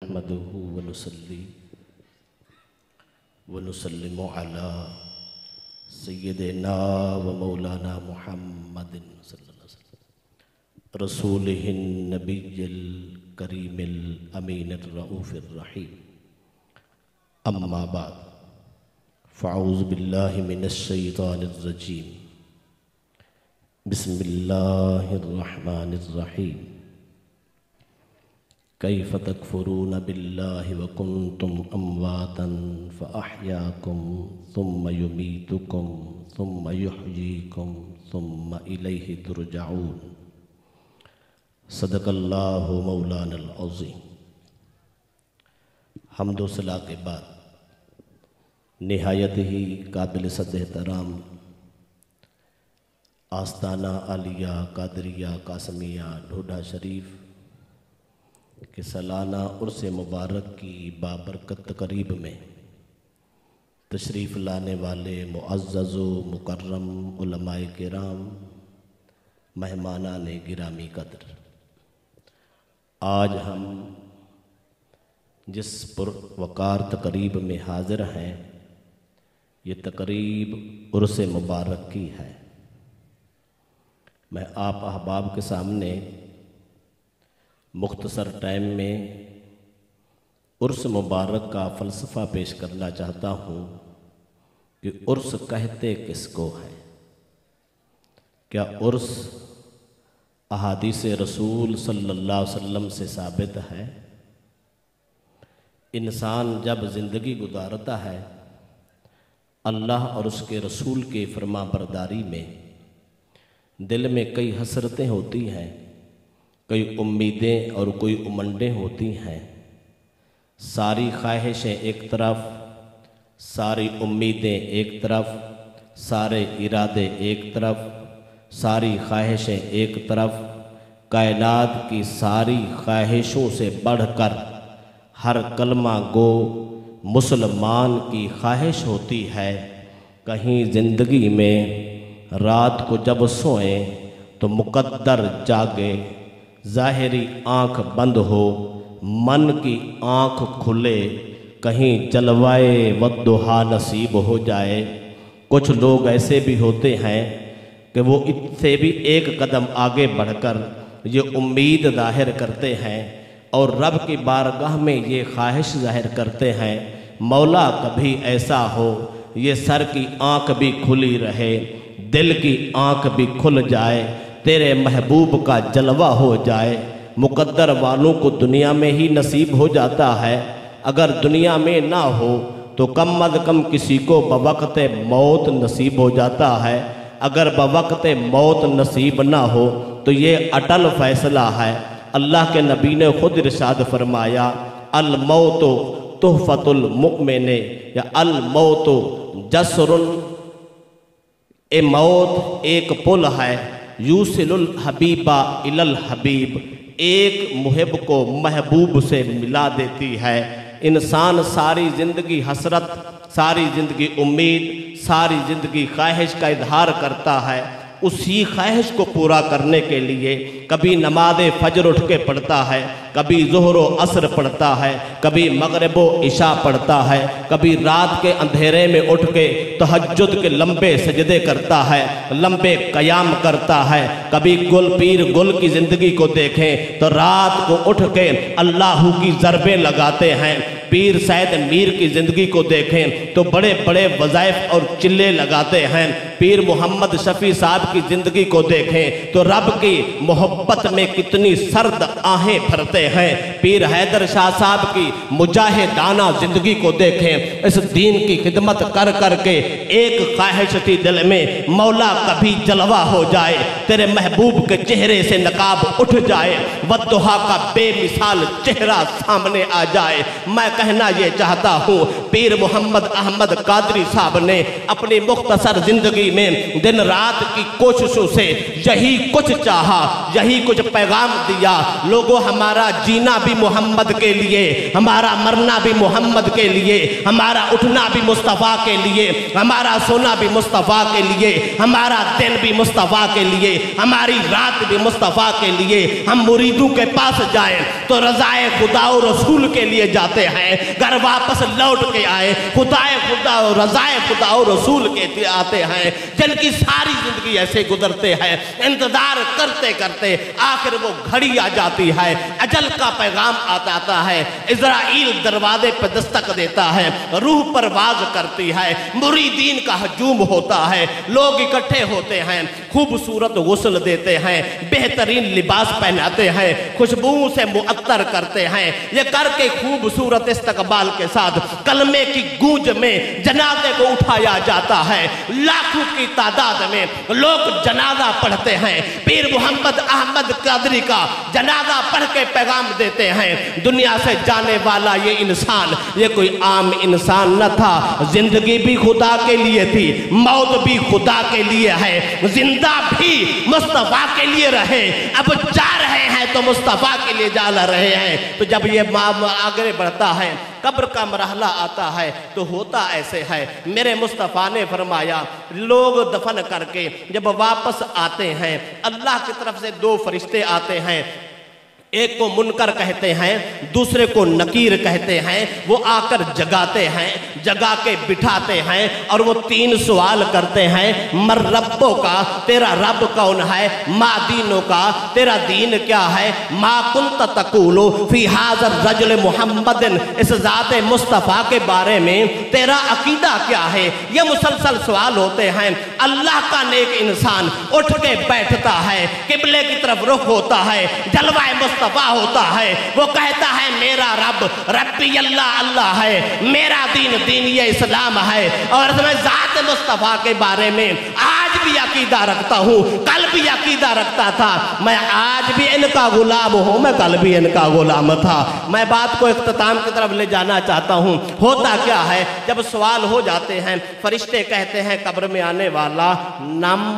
نحمده ونصلي ونسلم على سيدنا ومولانا محمد صلی اللہ علیہ وسلم رسوله النبي الكريم الأمين الرؤوف الرحيم اما بعد فاعوذ بالله من الشيطان الرجيم بسم الله الرحمن الرحيم کیف تکفرون باللہ وکنتم امواتا فاحیاکم ثم یمیتکم ثم یحییکم ثم الیہ ترجعون صدق اللہ مولانا العظیم۔ حمد و ثنا کے بعد نہایت ہی قابل صد احترام آستانہ عالیہ قادریہ قاسمیہ ڈھوڈا شریف کہ سالانہ عرس مبارک کی بابرکت تقریب میں تشریف لانے والے معزز و مکرم علماء کرام، مہمانان گرامی قدر، آج ہم جس پروقار تقریب میں حاضر ہیں یہ تقریب عرس مبارک کی ہے۔ میں آپ احباب کے سامنے مختصر ٹائم میں عرس مبارک کا فلسفہ پیش کرنا چاہتا ہوں کہ عرس کہتے کس کو ہے؟ کیا عرس احادیث رسول صلی اللہ علیہ وسلم سے ثابت ہے؟ انسان جب زندگی گزارتا ہے اللہ اور اس کے رسول کے فرما برداری میں دل میں کئی حسرتیں ہوتی ہیں، کئی امیدیں اور کوئی امنڈیں ہوتی ہیں۔ ساری خواہشیں ایک طرف، ساری امیدیں ایک طرف، سارے ارادے ایک طرف، ساری خواہشیں ایک طرف، کائنات کی ساری خواہشوں سے بڑھ کر ہر کلمہ گو مسلمان کی خواہش ہوتی ہے کہیں زندگی میں رات کو جب سوئیں تو مقدر جاگے، ظاہری آنکھ بند ہو من کی آنکھ کھلے، کہیں جلوائے والضحیٰ نصیب ہو جائے۔ کچھ لوگ ایسے بھی ہوتے ہیں کہ وہ اس سے بھی ایک قدم آگے بڑھ کر یہ امید ظاہر کرتے ہیں اور رب کی بارگاہ میں یہ خواہش ظاہر کرتے ہیں، مولا کبھی ایسا ہو یہ سر کی آنکھ بھی کھلی رہے، دل کی آنکھ بھی کھل جائے، تیرے محبوب کا جلوہ ہو جائے۔ مقدر والوں کو دنیا میں ہی نصیب ہو جاتا ہے، اگر دنیا میں نہ ہو تو کم از کم کسی کو بوقت موت نصیب ہو جاتا ہے۔ اگر بوقت موت نصیب نہ ہو تو یہ اٹل فیصلہ ہے۔ اللہ کے نبی نے خود ارشاد فرمایا، الموت تحفۃ المؤمن یا الموت جسر، اے موت ایک پل ہے، یوصل الحبیبہ الی الحبیب، ایک محب کو محبوب سے ملا دیتی ہے۔ انسان ساری زندگی حسرت، ساری زندگی امید، ساری زندگی خواہش کا اظہار کرتا ہے، اسی خواہش کو پورا کرنے کے لیے کبھی نماز فجر اٹھ کے پڑھتا ہے، کبھی ظہر و عصر پڑھتا ہے، کبھی مغرب و عشاء پڑھتا ہے، کبھی رات کے اندھیرے میں اٹھ کے تہجد کے لمبے سجدے کرتا ہے، لمبے قیام کرتا ہے۔ کبھی گل پیر گل کی زندگی کو دیکھیں تو رات کو اٹھ کے اللہ کی ضربیں لگاتے ہیں، پیر سید میر کی زندگی کو دیکھیں تو بڑے بڑے وظائف اور چلے لگاتے ہیں، پیر محمد شفیع صاحب کی زندگی کو دیکھیں تو رب کی محبت میں کتنی سرد آہیں بھرتے ہیں، پیر حیدر شاہ صاحب کی مجاہدانہ زندگی کو دیکھیں، اس دین کی خدمت کر کر کے ایک خواہش تھی دل میں، مولا کبھی جلوہ ہو جائے، تیرے محبوب کے چہرے سے نقاب اٹھ جائے، والضحیٰ کا بے مثال چہرہ سامنے آ جائے۔ میں کہنا یہ چاہتا ہوں پیر محمد احمد قادری صاحب نے اپنی مختصر زندگی میں دن رات کی کوششوں سے یہی کچھ چاہا، یہی کچھ پیغام دیا، لوگوں ہمارا جینا بھی محمد کے لیے، ہمارا مرنا بھی محمد کے لیے، ہمارا اٹھنا بھی مصطفیٰ کے لیے، ہمارا سونا بھی مصطفیٰ کے لیے، ہمارا دن بھی مصطفیٰ کے لیے، ہماری رات بھی مصطفیٰ کے لیے۔ ہم مریدوں کے پاس جائیں تو رضائے خدا و رسول کے لیے جاتے ہیں، گھر واپس لوٹ کے آئے خدائے خدا و رضائے خدا و رسول کے لیے آتے ہیں۔ جن کی ساری زندگی ایسے گزرتے ہیں، انتظار کرتے کرتے آخر وہ گھڑی آ جاتی ہے، اجل کا پیغام آتا ہے، عزرائیل دروازے پہ دستک دیتا ہے، روح پرواز کرتی ہے، مریدین کا ہجوم ہوتا ہے، لوگ اکٹھے ہوتے ہیں، خوبصورت غسل دیتے ہیں، بہترین لباس پہناتے ہیں، خوشبو سے معطر کرتے ہیں، یہ کر کے خوبصورت استقبال کے ساتھ کلمے کی گونج میں جنازے کو اٹھایا جاتا ہے۔ لاکھوں کی تعداد میں لوگ جنازہ پڑھتے ہیں، پیر محمد احمد قادری کا جنازہ پڑھ کے پیغام دیتے ہیں، دنیا سے جانے والا یہ انسان یہ کوئی عام انسان نہ تھا، زندگی بھی خدا کے لیے تھی، موت بھی خدا کے لیے ہے، زندہ بھی مصطفیٰ کے لیے رہے، اب جا رہے ہیں تو مصطفیٰ کے لیے جا رہے ہیں۔ تو جب یہ آگے بڑھتا ہے، قبر کا مرحلہ آتا ہے تو ہوتا ایسے ہے۔ میرے مصطفیٰ نے فرمایا لوگ دفن کر کے جب واپس آتے ہیں، اللہ کی طرف سے دو فرشتے آتے ہیں، ایک کو منکر کہتے ہیں، دوسرے کو نکیر کہتے ہیں، وہ آ کر جگاتے ہیں، جگا کے بٹھاتے ہیں اور وہ تین سوال کرتے ہیں، مر ربوں کا، تیرا رب کون ہے، ما دینوں کا، تیرا دین کیا ہے، ما کنت تقولو فی حاضر رجل محمد، اس ذات مصطفیٰ کے بارے میں تیرا عقیدہ کیا ہے۔ یہ مسلسل سوال ہوتے ہیں۔ اللہ کا نیک انسان اٹھ کے بیٹھتا ہے، قبلے کی طرف رخ ہوتا ہے، جلوہ مصطفیٰ ہوتا ہے، وہ کہتا ہے میرا رب ربی اللہ اللہ ہے، میرا دین دین اسلام ہے، اور میں ذات مصطفیٰ کے بارے میں آج بھی عقیدہ رکھتا ہوں، کل بھی عقیدہ رکھتا تھا، میں آج بھی ان کا غلام ہوں، میں کل بھی ان کا غلام تھا۔ میں بات کو اختتام کی طرف لے جانا چاہتا ہوں۔ ہوتا کیا ہے جب سوال ہو جاتے ہیں، فرشتے کہتے ہیں قبر میں آنے والا نم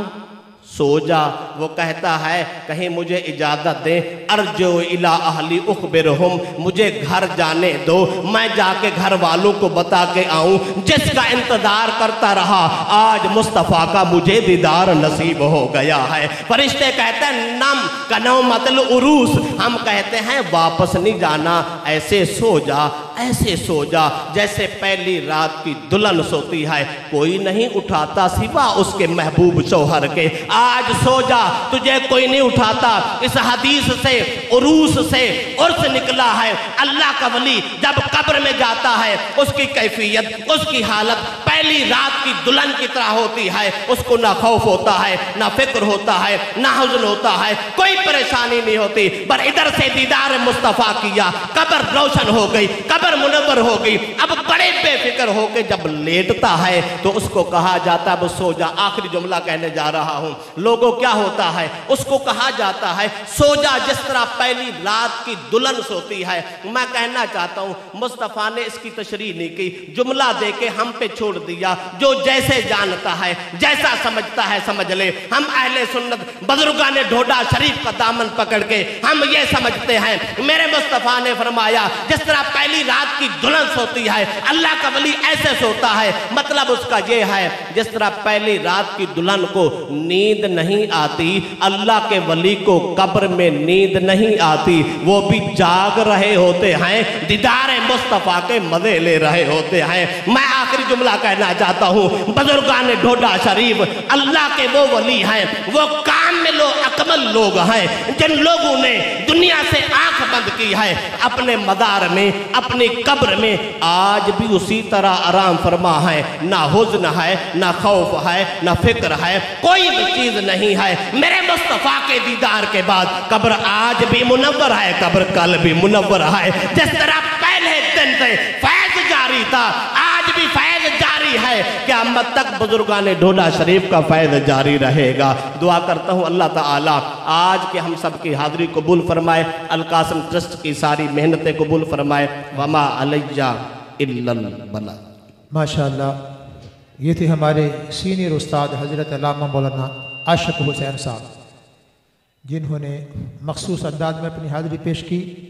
سو جا، وہ کہتا ہے کہیں مجھے اجازت دیں، ارجو الی اہلی اخبرہم، مجھے گھر جانے دو، میں جا کے گھر والوں کو بتا کے آؤں، جس کا انتظار کرتا رہا آج مصطفیٰ کا مجھے دیدار نصیب ہو گیا ہے۔ فرشتے کہتے ہیں نم کنومت العروس، ہم کہتے ہیں واپس نہیں جانا، ایسے سو جا، ایسے سو جا جیسے پہلی رات کی دلہن سوتی ہے، کوئی نہیں اٹھاتا سوا اس کے محبوب شوہر کے، آج سو جا، تجھے کوئی نہیں اٹھاتا۔ اس حدیث سے عروس سے عرس نکلا ہے۔ اللہ کا ولی جب قبر میں جاتا ہے اس کی کیفیت، اس کی حالت پہلی رات کی دلہن کی طرح ہوتی ہے، اس کو نہ خوف ہوتا ہے، نہ فکر ہوتا ہے، نہ حزن ہوتا ہے، کوئی پریشانی نہیں ہوتی، پر ادھر سے دیدار مصطفیٰ کیا، قبر روشن ہو گئی، قبر منور ہو گئی، اب بڑے بے فکر ہو کے جب لیٹتا ہے تو اس کو کہا جاتا ہے اب سو جا۔ آخری جملہ کہنے جا رہا ہوں، لوگوں کیا ہوتا ہے، اس کو کہا جاتا ہے سو جا جس طرح پہلی رات کی دلہن سوتی ہے۔ میں کہنا چاہتا ہوں مصطفیٰ نے اس کی تشریح نہیں کی، جملہ دے کے ہم پہ چھوڑ دیا، جو جیسے جانتا ہے جیسا سمجھتا ہے سمجھ لے۔ ہم اہل سنت بزرگان ڈھوڈا شریف کا دامن پکڑ کے ہم یہ سمجھتے ہیں، میرے مصطفیٰ نے فرمایا جس طرح پہلی رات کی دلہن سوتی ہے اللہ کا ولی ایسے سوتا ہے، مطلب اس کا یہ ہے جس طرح پہلی رات کی دلہن کو نیند نہیں آتی، اللہ کے ولی کو قبر میں نیند نہیں آتی، وہ بھی جاگ رہے ہوتے ہیں، دیدار مصطفیٰ کے مزے لے رہے ہوتے ہیں۔ میں آخری جملہ کہنا چاہتا ہوں، بزرگان ڈھوڈا شریف اللہ کے وہ ولی ہیں، وہ کامل و اکمل لوگ ہیں جن لوگوں نے دنیا سے آنکھ بند کی ہے، اپنے مزار میں اپنی قبر میں آج بھی اسی طرح آرام فرما ہے، نہ حزن ہے، نہ خوف ہے، نہ فکر ہے، کوئی بھی چیز نہیں ہے۔ میرے مصطفیٰ کے دیدار کے بعد قبر آج بھی منور ہے، قبر کل بھی منور ہے، جس طرح پہلے دن سے فیض جاری تھا آج بھی فیض جاری ہے، قیامت تک بزرگان ڈھوڈا شریف کا فیض جاری رہے گا۔ دعا کرتا ہوں اللہ تعالیٰ آج کے ہم سب کی حاضری قبول فرمائے، القاسم ٹرسٹ کی ساری محنتیں قبول فرمائے۔ وما علیہ إلا البلاء۔ ماشاءاللہ، یہ تھے ہمارے سینئر استاد حضرت علامہ مولانا عاشق حسین صاحب، جنہوں نے مخصوص انداز میں اپنی حاضری پیش کی۔